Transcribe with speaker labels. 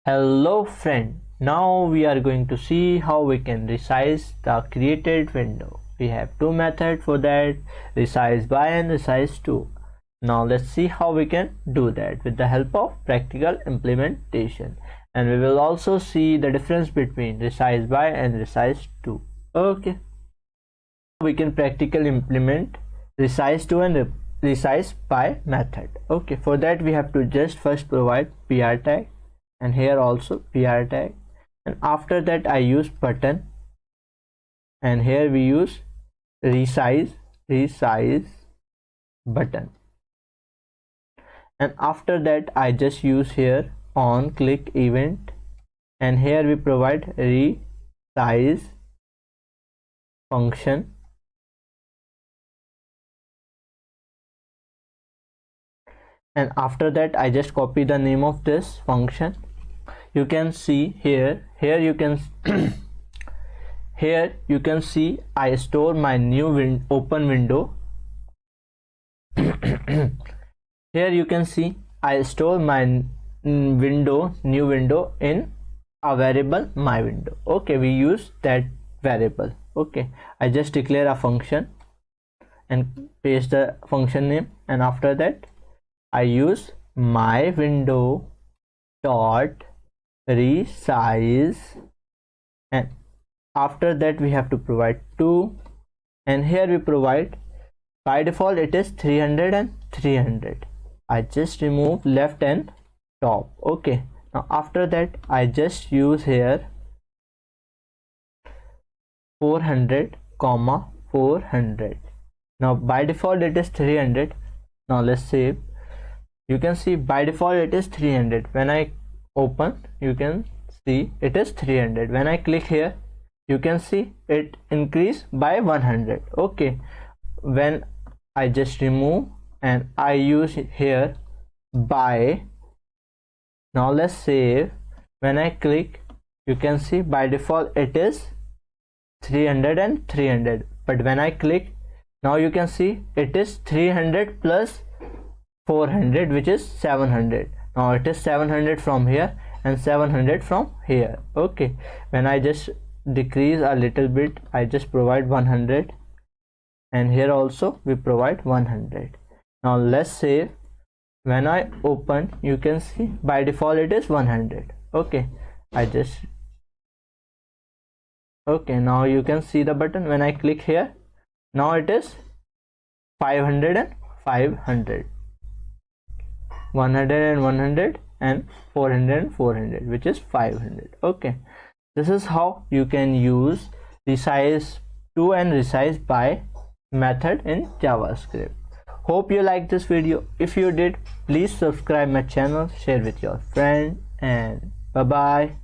Speaker 1: Hello friend, now we are going to see how we can resize the created window. We have two methods for that, resizeBy and resizeTo. Now let's see how we can do that with the help of practical implementation, and we will also see the difference between resizeBy and resizeTo. Okay, we can practically implement resizeTo and resizeBy method. Okay, for that we have to just first provide PR tag, and here also PR tag, and after that I use button, and here we use resize button, and after that I just use here on click event, and here we provide resize function, and after that I just copy the name of this function. You can see here you can here you can see I store my new open window. Here you can see I store my new window in a variable my window. Okay, we use that variable. Okay, I just declare a function and paste the function name, and after that I use my window dot resize, and after that we have to provide 2, and here we provide, by default it is 300 and 300. I just remove left and top. Okay, now after that I just use here 400 comma 400. Now by default it is 300. Now let's save. You can see by default it is 300. When I open, you can see it is 300. When I click here, you can see it increase by 100. Okay, when I just remove and I use here by, now let's save. When I click, you can see by default it is 300 and 300, but when I click, now you can see it is 300 plus 400, which is 700. Now it is 700 from here and 700 from here. Okay, when I just decrease a little bit, I just provide 100, and here also we provide 100. Now let's save. When I open, you can see by default it is 100. Okay, okay, now you can see the button. When I click here, now it is 500 and 500, 100 and 100, and 400 and 400, which is 500. Okay, this is how you can use resizeTo and resizeBy method in JavaScript. Hope you like this video. If you did, please subscribe my channel, share with your friend, and bye bye.